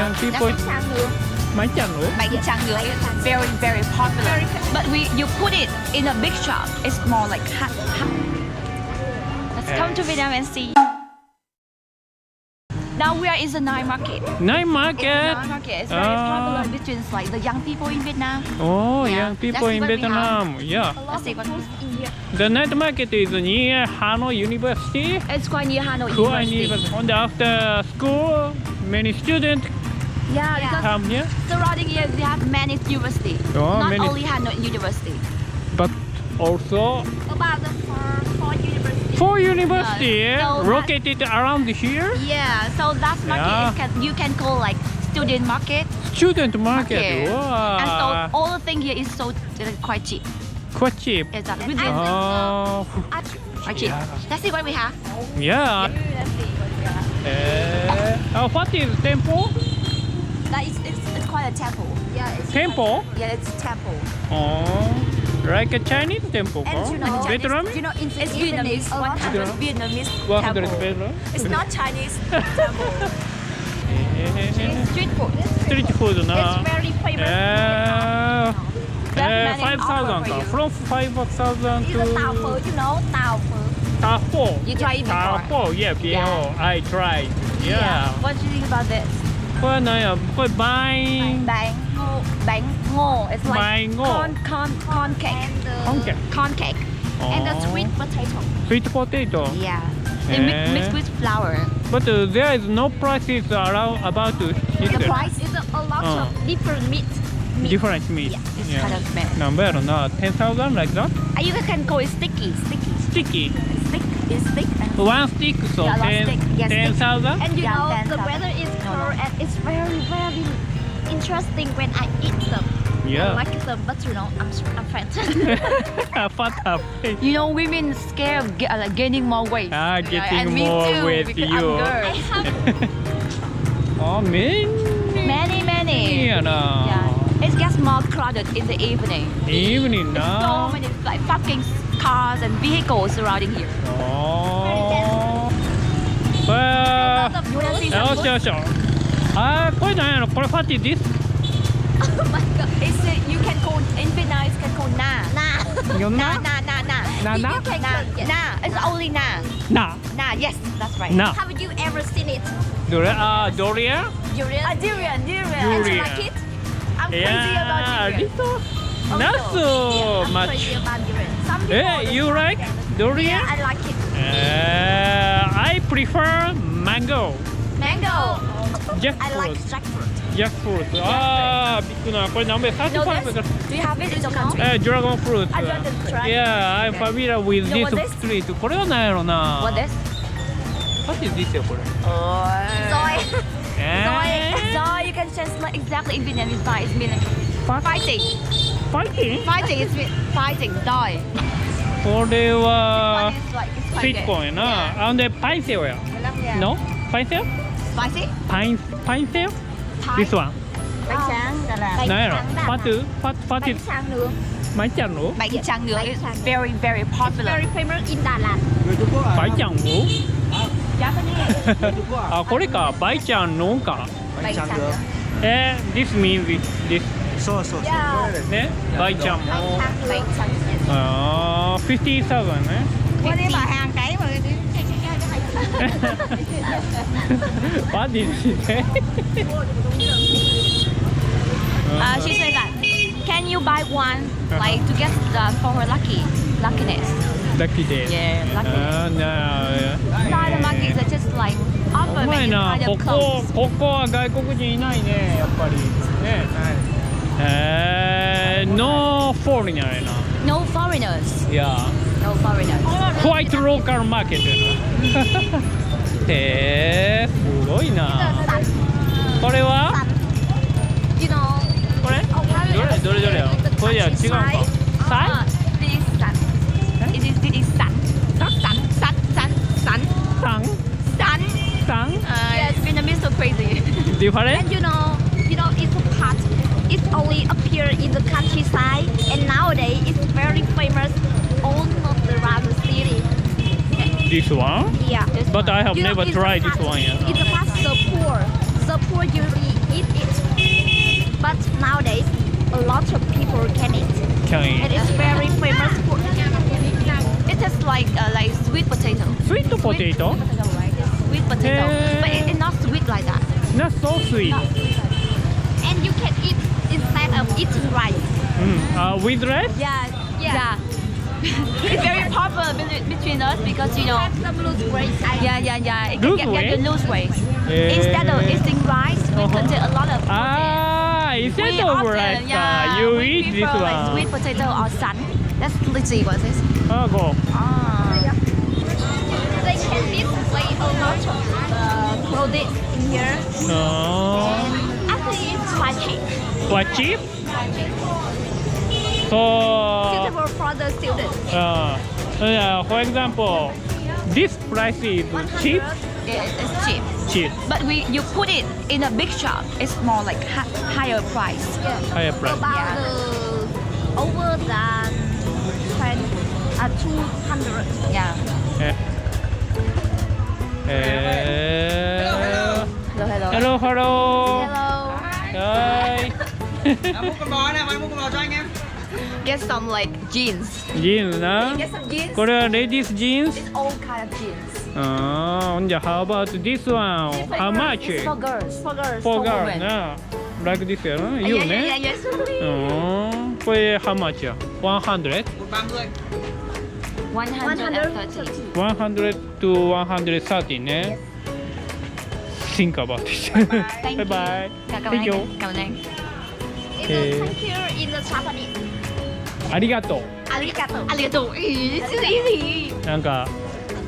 young people. Bánh chàng nữa. Bánh chàng nữa is very very popular. But you put it in a big shop. It's more like Let's come to Vietnam and see. Now we are in the night market. Night market. Night market is very popular between like the young people in Vietnam. Oh, Yeah, young people that's in what we Vietnam. Yeah. Let's see what in here. The night market is near Ha Noi University. It's quite near Ha Noi Quite University. near. And after school, many students Yeah, because come here. surrounding here they have many universities. Oh, Not many. only Ha Noi University. But also About the four universities. 4 universities so located around here. Yeah, so that market you can call like student market. Student market. Okay. Wow. And so all the thing here is so quite cheap. Quite cheap. Exactly. Within Oh. quite cheap. Yeah. Let's see what we have. Yeah. Let's see what we have. What is temple? It's quite a temple. Yeah, it's Temple? Yeah, it's temple. Oh, like a Chinese temple. And you know, Vietnamese? you know, it's Vietnamese. 100 Vietnamese 100 temple. pesos. It's not Chinese temple. It's street food. Street food na. It's very famous. There's many 5,000 offer for you. From 5,000 It's to a tao pho, you know, tao pho. Tao pho. You tried it before? Tao pho, yeah, I tried. Yeah. What do you think about this? これ何や？これバイン。 Bang ngô. It's like Bang ngô. corn cake. Corn cake. Corn cake. And the sweet potato. Sweet potato. Yeah. They mix with flour. But there is no prices around about The here. price is a lot of different meat. Different meat. Yeah, it's kind of bad. 何倍やろな 10,000 like that? You can call it sticky. Sticky. Stick is thick. And One stick, so Yeah, one stick. Yes, 10,000? And you Yeah, know, 10,000. the weather is cold and it's very, very interesting when I eat them. Yeah. I like them, but you know, I'm fat. Fat up. You know, women scared of like gaining more weight. Getting and me more too, weight because you. I'm girl. Oh, many. Many. Yeah, no. Yeah. It gets more crowded in the evening. Evening So now. many like fucking cars and vehicles surrounding here. Oh. You wanna see some よしよしよ。これ何やろこれファティです。Oh my god. You can call in Vietnam. You can call na. よ Na. な You can call na. It's only na. な Na. Yes, that's right. な Have you ever seen it? どれドリア Durian. Durian. And you Durian. like it? I'm crazy Yeah, about durian. little. Also, Not so yeah, I'm much. crazy about durian. Some people You like durian? Yeah, I like it. I prefer mango. Mango. Jackfruit. I like jackfruit. Jackfruit. ビッグなこれ何倍 No, 35 this, do you have it in your country? Dragon fruit. I dragon fruit. Yeah, I'm familiar with You know this what this? street. これは何やろな What this? What is this よこれ Zoy. Eh? Zoy. You can translate exactly in Vietnamese. Zoy is meaning fighting. Fighting? Fighting is fighting. Zoy. これ One は is like it's ス quite イートコーンやな Andパイセオや Yeah. No? パイセオ Spicy. パイセオ Thai. This one Bánh tráng Đà Lạt. 何やろファトゥファトゥ Bánh tráng nướng. マイちゃんの Bánh tráng nướng is very very popular. Very famous in Đà Lạt. バイちゃんの Japanese. これかバイちゃんのか Bánh tráng nướng. This means this そうそうそう。 Yeah. ねバイちゃんも Bánh tráng nướng. 50,000ね Qua đây bảo hàng cái mà What is it? She said that. Can you buy one like to get for her luckiness? Lucky day Yeah, lucky. Inside the market is just like う offer ま when い you な buy こ the こ clothes. ここは外国人いないねやっぱりねNo foreigner やな No foreigners. Yeah No foreigners. Quite local market やなすごいなこれは You know. これどれよこれじゃ違うか Sun? This is sun. This is sun. Sun. サン Sun. Yes, Vietnamese so crazy. Different? And you know it's a part. It's only appear in the countryside, and nowadays it's very famous all around the city. This one? Yeah. But I have You know, never it's a tried this part- one yet It's a part the poor usually eat potato? Sweet potato, right? It's sweet potato, but it's not sweet like that. Not so sweet. And you can eat instead of eating rice. With rice? Yeah. It's very popular between us because you know. Some loose grapes. Yeah. It Loose can get weight? you lose weight. Instead of eating rice, we contain a lot of protein. Instead We of often, rice, yeah, you we eat this prefer like one. sweet potato or sun. That's literally what it is. Go. They can display a lot of products in here. Actually, it's quite cheap. What cheap? So, Suitable for the students. for example, this price is cheap. It's cheap. Cheap. But you put it in a big shop, it's more like higher price. Higher price. About over than 200. Yeah. Hello. Hello. Hi. Mua con bò nè, mày mua con bò cho anh em. Get some like jeans. Jeans な。 Get some jeans. これは ladies jeans. It's all kind of jeans.じゃあ how about this one? How much? It's for girls. For girl women. な。Like this やろ? You Yeah, ね。 yes. これ how much や? 100? 130. 130. 100 to 130ね。Think about it. Thank you. Bye bye. Thank you. Cảm ơn anh. It's a thank you in the Japanese. ありがとう。 Arigato. Arigato. It's easy. なんか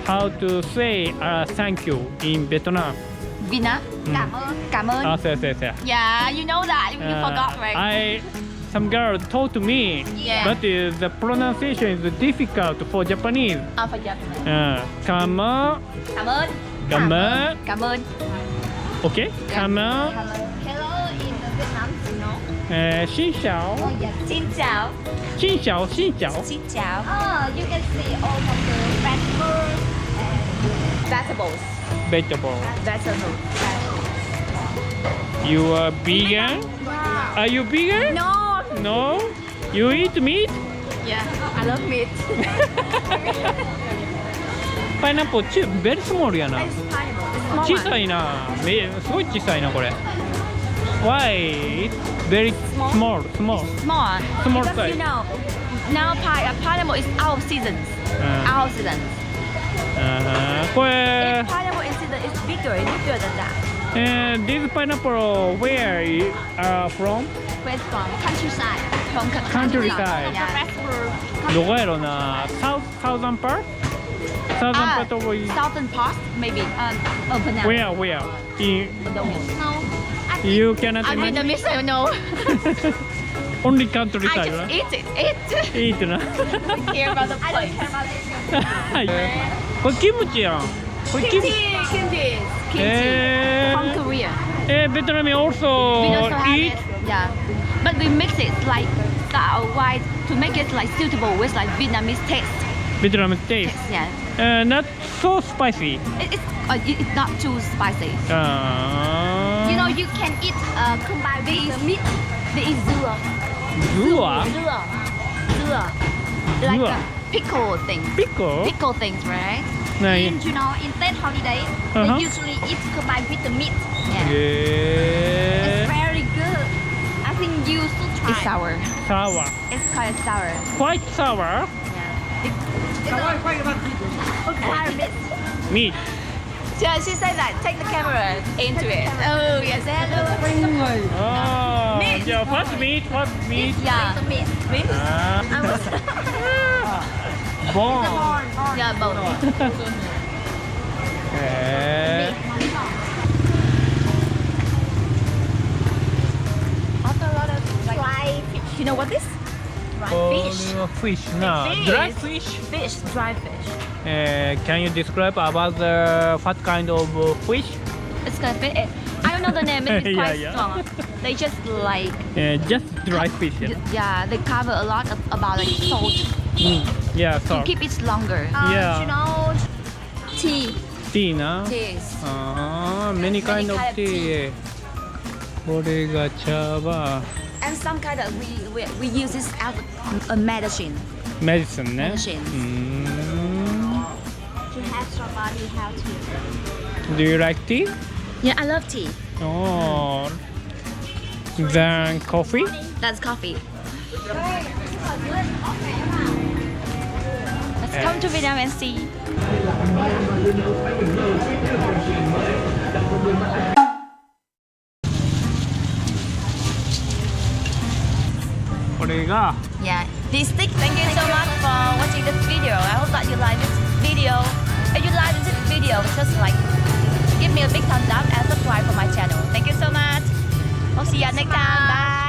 how to say thank you in Vietnam. Vina. Cảm ơn. Cảm ơn. そう。 Yeah, you know that. You forgot, right? Some girl told me, Yeah. but the pronunciation is difficult for Japanese. For Japanese. Cảm ơn. Cảm ơn. Cảm ơn. Cảm ơn. Okay. Cảm ơn. Hello in the Vietnam, you know. Xin chào. Oh, yes. Xin chào. Xin chào. Xin chào. Xin chào. You can see all of the vegetables Vegetables. Vegetable. Vegetables. You are vegan? Wow. Are you vegan? No. No. You eat meat? Yeah, I love meat. Pineapple very small やな。 It's pineapple. It's small 小 one. さいな。すごい小さいなこれ。Why? Very small. Small. Small Because size. you know, now pineapple is out of seasons. Out of seasons. これ If pineapple is season, it's bigger than that. this pineapple where you are from? Where's from? Countryside. From Countryside. Yeah. Vegetable. どこやろな。Southern part? Southern part of Southern part, maybe. Banana. where? In No. you cannot I mean, the imagine. miss, I know. Only I countryside. just eat it. Eat な。 Care about the I don't place. care about it. はい。これキムチやん。これキムチ。 Kimchi. From Korea. Vietnam We also also have eat. it. Yeah. But we mix it like white to make it like suitable with like Vietnamese taste. Vietnam taste. Yeah. Not so spicy. It's not too spicy. You know, you can eat combined with the meat. They eat zero. Zua? Zero. Like Zua. a pickle thing. Pickle? Pickle things, right? Này. And you know, in that holiday, Uh-huh. they usually eat combined with the meat. Yeah. It's Yeah. very good. I think you should try. It's sour. Sour. It's quite sour. Quite sour. Yeah. Quite a bit. Meat. She said that take the camera into it. Oh yes, hello. Oh, yeah, first meat. Yeah. The meat. Meat? Ah. I was Bone. Yeah, both. Eh. Also a lot of like, dry you know what this? fish. Fish. No. Fish. Dry fish. Fish, dry fish. Can you describe about what kind of fish? It's gonna fit it. I don't know the name, but it's Yeah, quite yeah. strong. They just like Just dry fish. yeah, they cover a lot about like salt Yeah, to so. keep it longer. Yeah. You know, tea. Tea な。 Cheese. Many kind of kind of tea. これが茶葉。 And some kind of we use this as a medicine. Medicine ね。 Medicine. To have some but you have to. Do you like tea? Yeah, I love tea. Oh. Then coffee? That's coffee. Let's come to Vietnam and see. これが Yeah, this stick. Thank you so much for watching this video. I hope that you like this video. If you like this video, just like give me a big thumbs up and subscribe for my channel. Thank you so much. We'll see you next time. Bye.